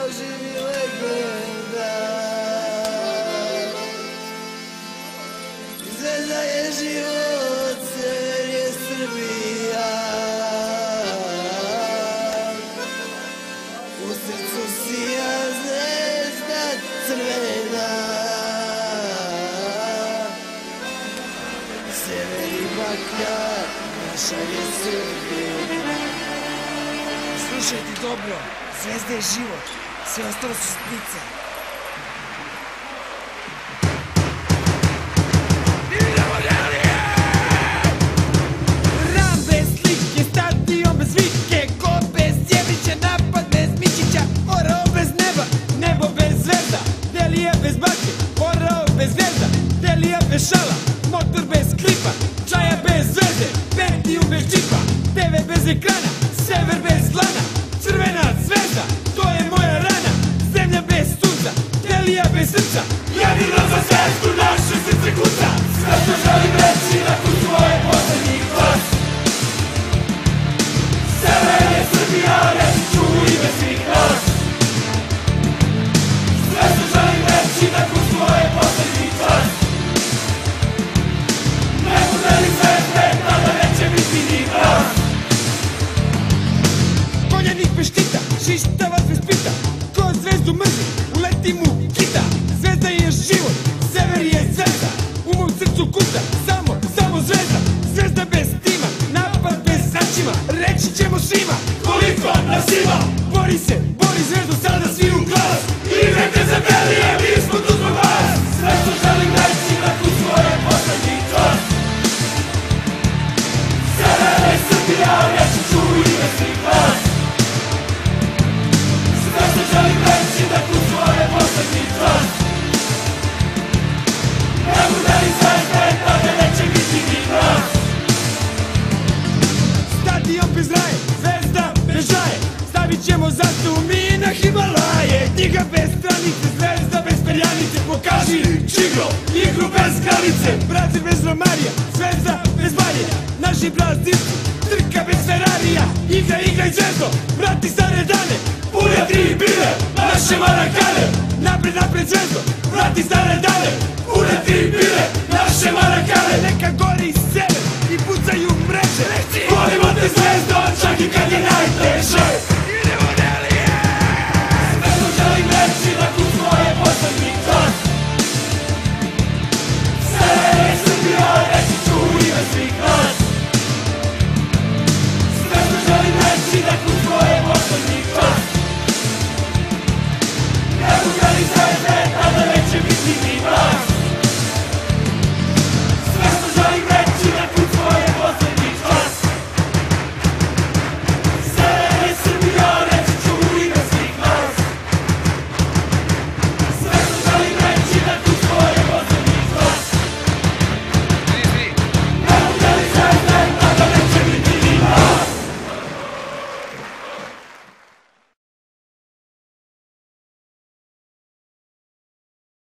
oživi legenda. Zvezda je život, sever je Srbija. U srcu sija zvezda crvena. Sever i baklja, naša je Srbija. Slušajte dobro, zvezda je život, sve ostalo su sitnice. Ram bez slike, stadion bez vike, ko bez Jevića, napad bez Mićića, orao bez neba, nebo bez zvezda, Delija bez bake, orao bez zvezda, Delija bez šala, motor bez klipa, čaja bez zvezde, Pentium bez čipa, TV bez ekrana, sever bez dlana, crvena zvezda, to je moja rana, zemlja bez sunca, Delija bez srca, jedino za zvezdu naše srce kuca, sve što želim reći nakon svoje poslednji glas. Sever je Srbija, reći ću u ime svih nas. Sve što želim reći nakon svoje poslednji glas. Ne bude li zvezde, tada neće biti ni nas. Konjanik bez štita, šištavac bez pita, ko zvezdu mrzi, uleti mu kita. Zvezda je život, sever je zvezda, u mom srcu kuca, samo zvezda. Zvezda bez tima, napad bez začima, reći ćemo svima koliko nas ima. Bori zvezdu sada svi u glas, igrajte za Belije, mi smo tu zbog vas. Sve što želim reći nakon svoje poslednji čas. Sever je Srbija, reći ću u ime svih vas. Sve što želim reći nakon svoje poslednji čas. Ne bude li zvezde, tada neće biti ni nas. Stadion bez raje, zvezda bez žaje, stavit ćemo zastavu mi na Himalaje. Knjiga bez stranice, zvezda bez perjanice, pokaži čiglo, igru bez granice. Brazil bez Romarija, zvezda bez Marija, naši Brazilci, trka bez Ferrarija. Igraj zvezdo, vrati stare dane, pune tribine, naše Marakane. Napred zvezdo, vrati stare dane, pune tribine, naše Marakane. Neka gori sever i pucaju mreže, volimo te zvezdo, čak i kad je najteže.